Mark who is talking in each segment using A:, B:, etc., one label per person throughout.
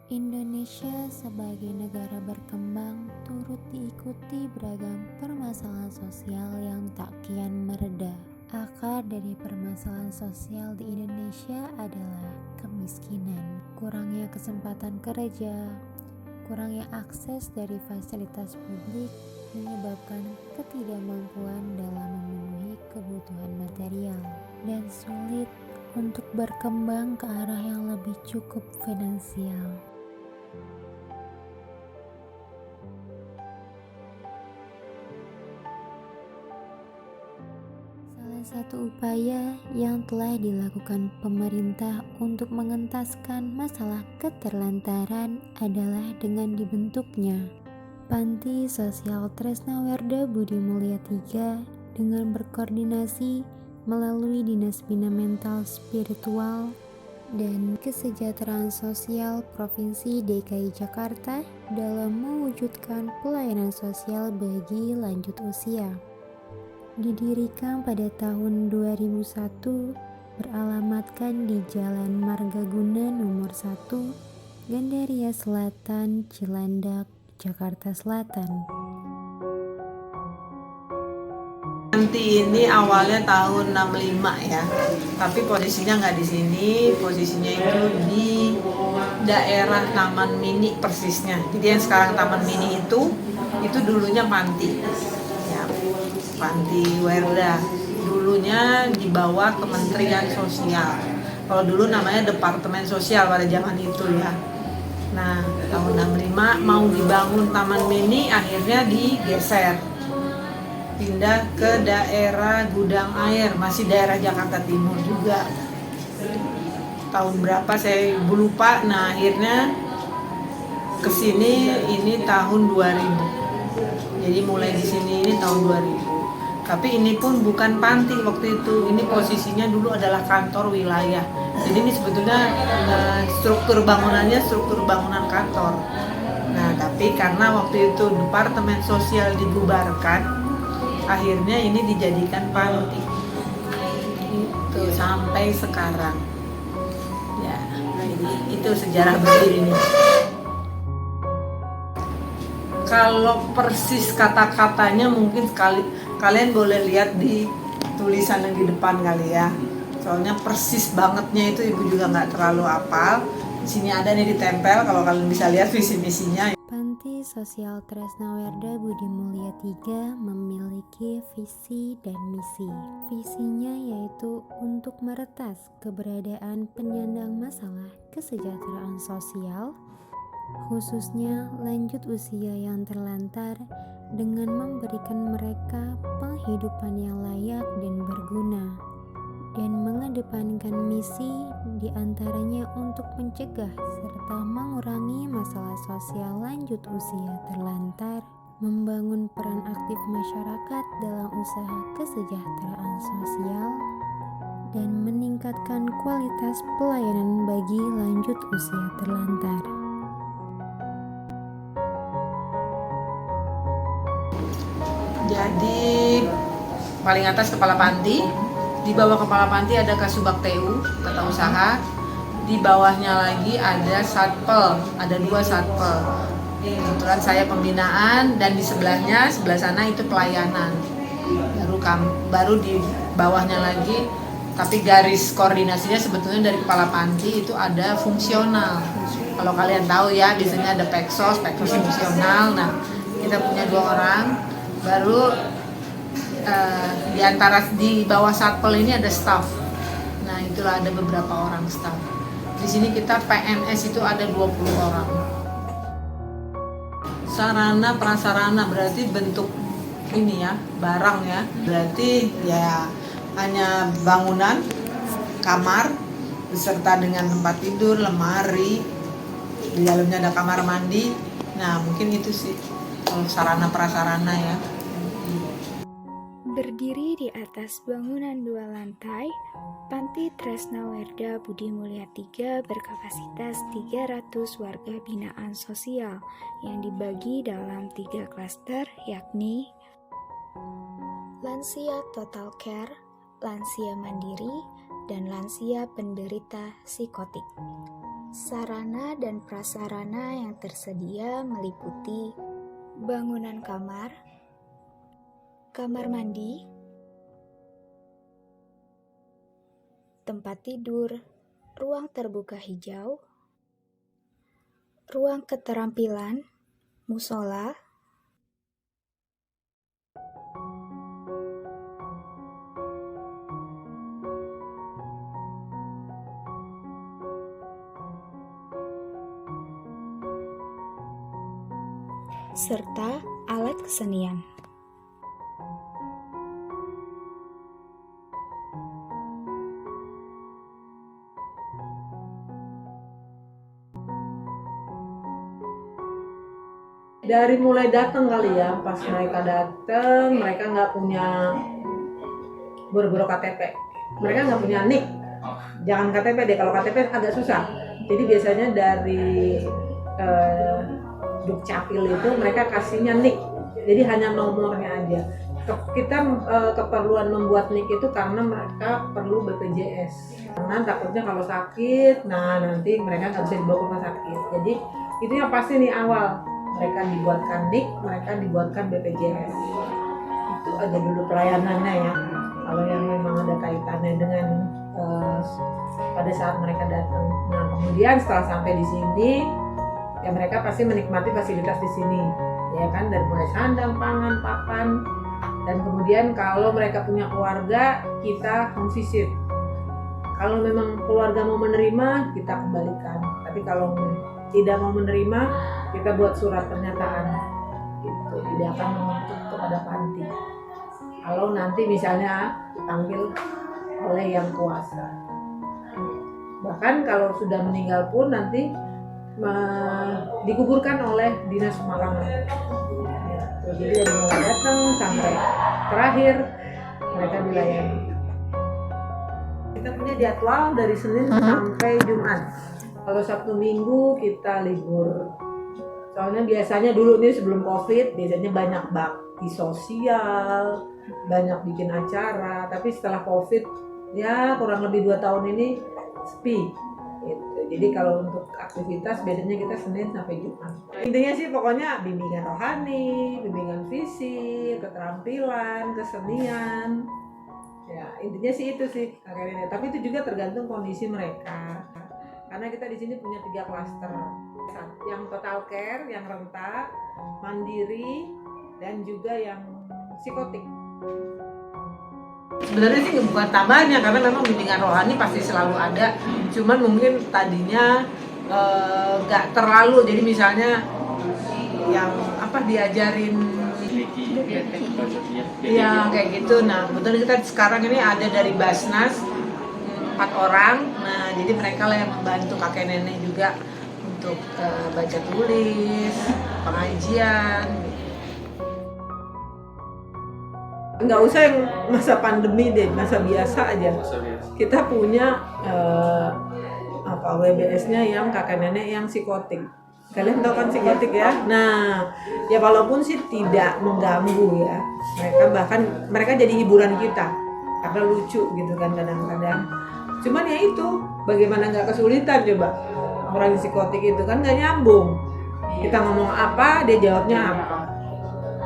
A: Indonesia sebagai negara berkembang turut diikuti beragam permasalahan sosial yang tak kian mereda. Akar dari permasalahan sosial di Indonesia adalah kemiskinan, kurangnya kesempatan kerja, kurangnya akses dari fasilitas publik menyebabkan ketidakmampuan dalam memenuhi kebutuhan material dan sulit untuk berkembang ke arah yang lebih cukup finansial. Salah satu upaya yang telah dilakukan pemerintah untuk mengentaskan masalah keterlantaran adalah dengan dibentuknya Panti Sosial Tresnawerda Budi Mulya III dengan berkoordinasi melalui Dinas Bina Mental Spiritual dan Kesejahteraan Sosial Provinsi DKI Jakarta dalam mewujudkan pelayanan sosial bagi lanjut usia. Didirikan pada tahun 2001, beralamatkan di Jalan Margaguna nomor 1, Gandaria Selatan, Cilandak, Jakarta Selatan.
B: Nanti ini awalnya tahun 65 ya, tapi posisinya nggak di sini, posisinya itu di daerah Taman Mini persisnya. Jadi yang sekarang Taman Mini itu dulunya panti, ya, Panti Werda. Dulunya di bawah Kementerian Sosial. Kalau dulu namanya Departemen Sosial pada zaman itu ya. Nah, tahun 65 mau dibangun Taman Mini, akhirnya digeser. Pindah ke daerah Gudang Air, masih daerah Jakarta Timur juga. Tahun berapa saya lupa. Nah, akhirnya ke sini ini tahun 2000. Jadi mulai di sini ini tahun 2000. Tapi ini pun bukan panti waktu itu. Ini posisinya dulu adalah kantor wilayah. Jadi ini sebetulnya struktur bangunan kantor. Nah, tapi karena waktu itu Departemen Sosial dibubarkan, akhirnya ini dijadikan panti. Itu sampai sekarang. Ya, itu sejarah berdirinya. Kalau persis kata-katanya mungkin kalian boleh lihat di tulisan yang di depan kali ya. Soalnya persis bangetnya itu ibu juga nggak terlalu hafal. Di sini ada nih ditempel, kalau kalian bisa lihat visi misinya.
A: Panti Sosial Tresnawerda Budi Mulya III memiliki visi dan misi. Visinya yaitu untuk meretas keberadaan penyandang masalah kesejahteraan sosial, khususnya lanjut usia yang terlantar, dengan memberikan mereka penghidupan yang layak dan berguna, dan mengedepankan misi diantaranya untuk mencegah serta mengurangi masalah sosial lanjut usia terlantar, membangun peran aktif masyarakat dalam usaha kesejahteraan sosial, dan meningkatkan kualitas pelayanan bagi lanjut usia terlantar.
B: Jadi paling atas kepala panti, di bawah kepala panti ada Kasubag TU, tata usaha. Di bawahnya lagi ada satpel, ada 2 satpel. Kebetulan saya pembinaan, dan di sebelah sana itu pelayanan. Baru di bawahnya lagi, tapi garis koordinasinya sebetulnya dari kepala panti itu ada fungsional. Kalau kalian tahu ya, biasanya ada peksos fungsional. Nah, kita punya 2 orang. Baru di bawah satpel ini ada staff. Nah, itulah ada beberapa orang staff. Di sini kita PNS itu ada 20 orang. Sarana prasarana berarti bentuk ini ya, barang ya. Berarti ya hanya bangunan, kamar beserta dengan tempat tidur, lemari, di dalamnya ada kamar mandi. Nah, mungkin itu sih kalau sarana prasarana ya.
C: Berdiri di atas bangunan 2 lantai, Panti Tresnawerda Budi Mulya III berkapasitas 300 warga binaan sosial yang dibagi dalam 3 klaster, yakni lansia total care, lansia mandiri, dan lansia penderita psikotik. Sarana dan prasarana yang tersedia meliputi bangunan kamar, kamar mandi, tempat tidur, ruang terbuka hijau, ruang keterampilan, musola, serta alat kesenian.
B: Dari mulai datang kali ya, pas mereka datang, mereka nggak punya boro-boro KTP, mereka nggak punya NIK. Jangan KTP deh, kalau KTP agak susah. Jadi biasanya dari Dukcapil itu mereka kasihnya NIK, jadi hanya nomornya aja. Kita keperluan membuat NIK itu karena mereka perlu BPJS, karena takutnya kalau sakit, nah nanti mereka nggak bisa dibawa ke rumah sakit. Jadi itu yang pasti nih awal, mereka dibuatkan NIK, mereka dibuatkan BPJS. Itu aja dulu pelayanannya ya. Kalau yang memang ada kaitannya dengan pada saat mereka datang. Nah kemudian setelah sampai di sini, ya mereka pasti menikmati fasilitas di sini, ya kan, dari mulai sandang, pangan, papan, dan kemudian kalau mereka punya keluarga, kita home visit. Kalau memang keluarga mau menerima, kita kembalikan. Tapi kalau tidak mau menerima, kita buat surat pernyataan. Gitu. Tidak akan menuntut kepada panti. Kalau nanti misalnya dipanggil oleh yang kuasa. Bahkan kalau sudah meninggal pun nanti dikuburkan oleh dinas pemakaman. Ya, jadi dari mulai datang sampai terakhir mereka dilayani. Kita punya jadwal dari Senin sampai Jumat. Kalau Sabtu Minggu kita libur. Soalnya biasanya dulu nih sebelum COVID biasanya banyak bakti sosial, banyak bikin acara. Tapi setelah COVID ya kurang lebih 2 tahun ini sepi. Gitu. Jadi kalau untuk aktivitas bedanya kita Senin sampai Jumat. Intinya sih pokoknya bimbingan rohani, bimbingan fisik, keterampilan, kesenian. Ya intinya sih itu sih kakek-nenek. Tapi itu juga tergantung kondisi mereka. Karena kita di sini punya 3 klaster. Yang total care, yang renta, mandiri, dan juga yang psikotik. Sebenarnya sih bukan tambahnya, karena memang bimbingan rohani pasti selalu ada. Cuman mungkin tadinya nggak terlalu. Jadi misalnya yang diajarin ya kayak gitu. Nah kebetulan kita sekarang ini ada dari Basnas 4 orang. Nah jadi mereka lah yang membantu kakek nenek juga untuk baca tulis, pengajian. Nggak usah yang masa pandemi deh, masa biasa aja. Kita punya WBS-nya yang kakek nenek yang psikotik. Kalian tahu kan psikotik ya? Nah, ya walaupun sih tidak mengganggu ya, mereka jadi hiburan kita karena lucu gitu kan kadang-kadang. Cuman ya itu, bagaimana nggak kesulitan coba orang psikotik itu kan nggak nyambung. Kita ngomong apa, dia jawabnya apa.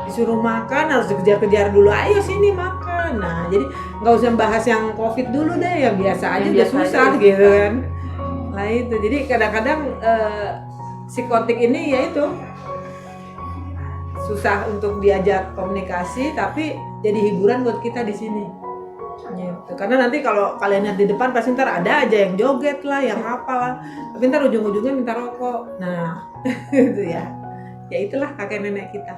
B: Disuruh makan harus dikejar-kejar dulu, ayo sini makan. Nah jadi nggak usah bahas yang COVID dulu deh, yang biasa aja udah susah gitu kan. Nah itu jadi kadang-kadang psikotik ini ya itu susah untuk diajak komunikasi, tapi jadi hiburan buat kita di sini. Gitu. Karena nanti kalau kalian lihat di depan pasti ntar ada aja yang joget lah, yang apalah, tapi ntar ujung-ujungnya minta rokok. Nah itu ya itulah kakek nenek kita.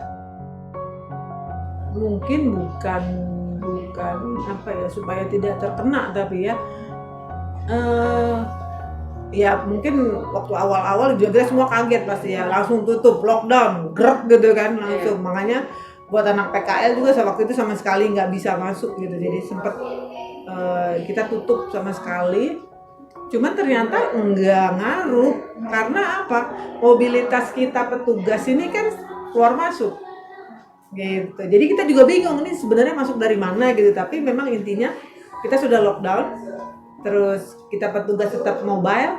B: Mungkin bukan supaya tidak terkena, tapi ya mungkin waktu awal-awal juga semua kaget pasti ya, langsung tutup, lockdown, gerak gitu kan langsung. Makanya buat anak PKL juga waktu itu sama sekali nggak bisa masuk gitu, jadi sempet kita tutup sama sekali. Cuman ternyata nggak ngaruh, karena apa? Mobilitas kita petugas ini kan keluar masuk. Gitu. Jadi kita juga bingung ini sebenarnya masuk dari mana gitu, tapi memang intinya kita sudah lockdown, terus kita petugas tetap mobile,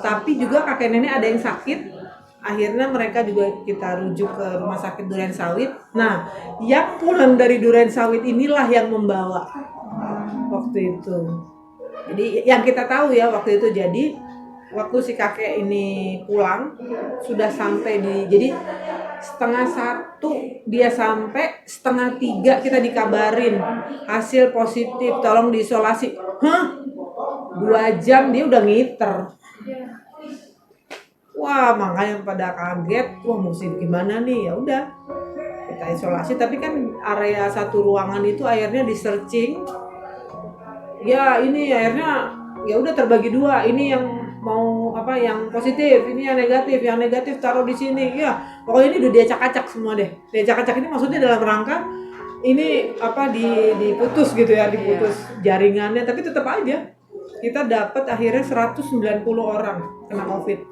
B: tapi juga kakek nenek ada yang sakit. Akhirnya mereka juga kita rujuk ke rumah sakit Durensawit. Nah, yang pulang dari Durensawit inilah yang membawa waktu itu. Jadi yang kita tahu ya waktu itu, jadi waktu si kakek ini pulang sudah sampai jadi 2:30 dia sampai, 2:30 kita dikabarin hasil positif, tolong diisolasi. 2 jam dia udah ngiter. Wah, makanya pada kaget, wah mesti gimana nih, ya udah kita isolasi. Tapi kan area satu ruangan itu akhirnya di searching. Ya ini akhirnya ya udah terbagi 2. Ini yang mau yang positif, ini yang negatif taruh di sini. Ya pokoknya ini udah diacak-acak semua deh. Diacak-acak ini maksudnya dalam rangka ini diputus gitu ya, diputus jaringannya. Tapi tetap aja kita dapat akhirnya 190 orang kena COVID.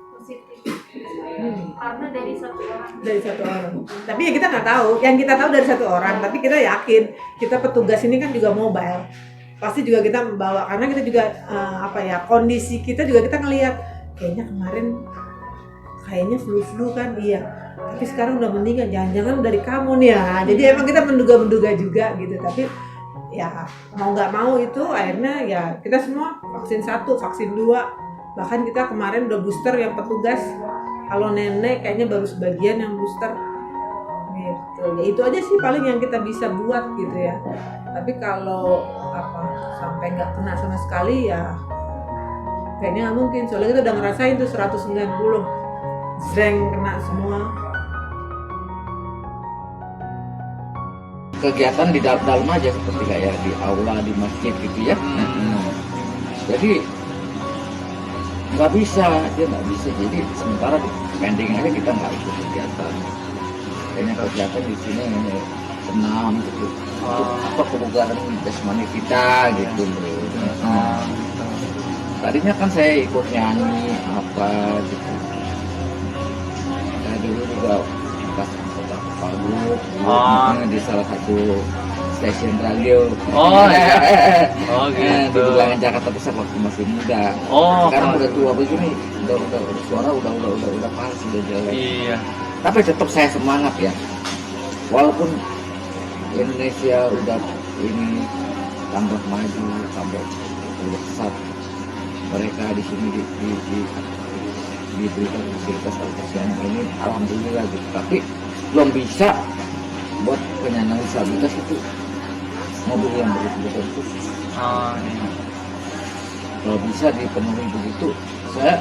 D: Karena dari satu orang.
B: Tapi ya kita nggak tahu. Yang kita tahu dari 1 orang. Tapi kita yakin kita petugas ini kan juga mobile. Pasti juga kita membawa, karena kita juga kondisi kita juga kita ngelihat kayaknya kemarin flu kan, iya. Tapi sekarang udah meninggal. Jangan-jangan dari kamu nih ya. Jadi emang kita menduga juga gitu. Tapi ya mau nggak mau itu akhirnya ya kita semua vaksin 1, vaksin 2. Bahkan kita kemarin udah booster yang petugas. Kalau nenek kayaknya baru sebagian yang booster gitu. Ya itu aja sih paling yang kita bisa buat gitu ya. Tapi kalau sampai nggak kena sama sekali ya kayaknya nggak mungkin. Soalnya kita udah ngerasain tuh 190 zreng kena semua.
E: Kegiatan di dalam aja seperti kayak di aula, di masjid gitu ya. Jadi nggak bisa, jadi sementara pending aja kita nggak ikut kegiatan. Kayaknya kegiatan di sini senam gitu, kebugaran jasmani kita gitu. Tadinya kan saya ikut nyanyi gitu. Saya dulu juga pas di salah satu stasiun radio. Gitu. Di Bilangan Jakarta Pusat waktu masih muda. Sekarang udah tua begini, udah suara udah pas, udah jelek. Iya. Tapi tetap saya semangat ya. Walaupun Indonesia udah ini tambah maju, tambah pesat, mereka di sini diberikan fasilitas ini, alhamdulillah gitu. Tapi belum bisa buat penyandang disabilitas itu mobil yang begitu khusus. Kalau bisa dipenuhi begitu, saya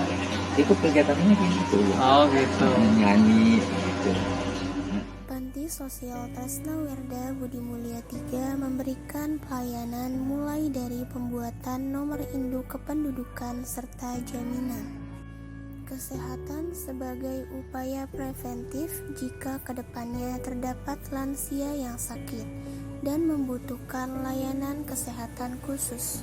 E: ikut kegiatannya gitu. Gitu. Nyanyi gitu.
F: Panti Sosial Tresna Werda Budi Mulia 3 memberikan pelayanan mulai dari pembuatan nomor induk kependudukan serta jaminan kesehatan sebagai upaya preventif jika kedepannya terdapat lansia yang sakit dan membutuhkan layanan kesehatan khusus.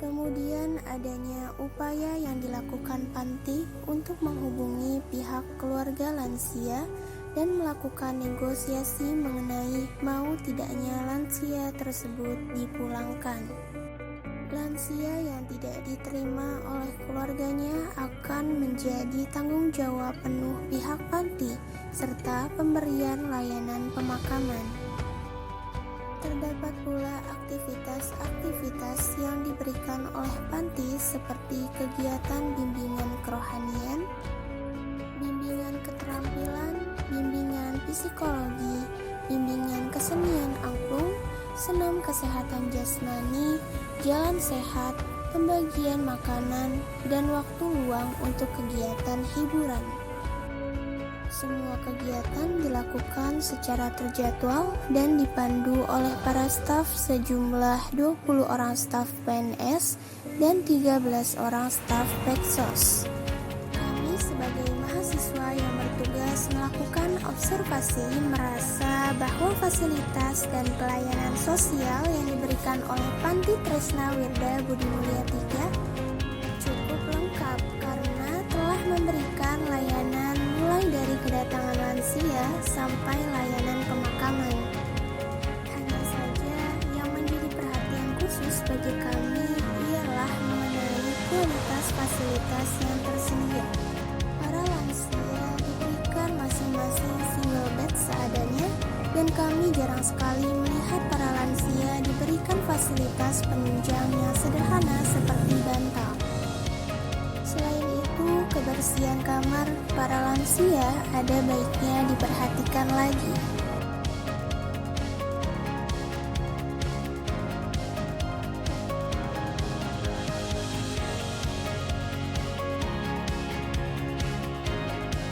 F: Kemudian adanya upaya yang dilakukan panti untuk menghubungi pihak keluarga lansia dan melakukan negosiasi mengenai mau tidaknya lansia tersebut dipulangkan. Lansia yang tidak diterima oleh keluarganya akan menjadi tanggung jawab penuh pihak panti serta pemberian layanan pemakaman. Terdapat pula aktivitas-aktivitas yang diberikan oleh panti seperti kegiatan bimbingan kerohanian, bimbingan keterampilan, bimbingan psikologi, bimbingan kesenian angklung, senam kesehatan jasmani, jalan sehat, pembagian makanan, dan waktu luang untuk kegiatan hiburan. Semua kegiatan dilakukan secara terjadwal dan dipandu oleh para staf sejumlah 20 orang staf PNS dan 13 orang staf Peksos. Kami sebagai mahasiswa yang bertugas melakukan observasi merasa bahwa fasilitas dan pelayanan sosial yang diberikan oleh Panti Tresna Werda Budi Mulia 3 cukup lengkap karena telah memberikan layanan mulai dari kedatangan lansia sampai layanan pemakaman. Hanya saja yang menjadi perhatian khusus bagi kami ialah mengenai kualitas fasilitas fasilitas yang tersedia. Para lansia diberikan masing-masing single bed seadanya, dan kami jarang sekali melihat para lansia diberikan fasilitas penunjang yang sederhana seperti bantal. Selain itu, kebersihan kamar para lansia ada baiknya diperhatikan lagi.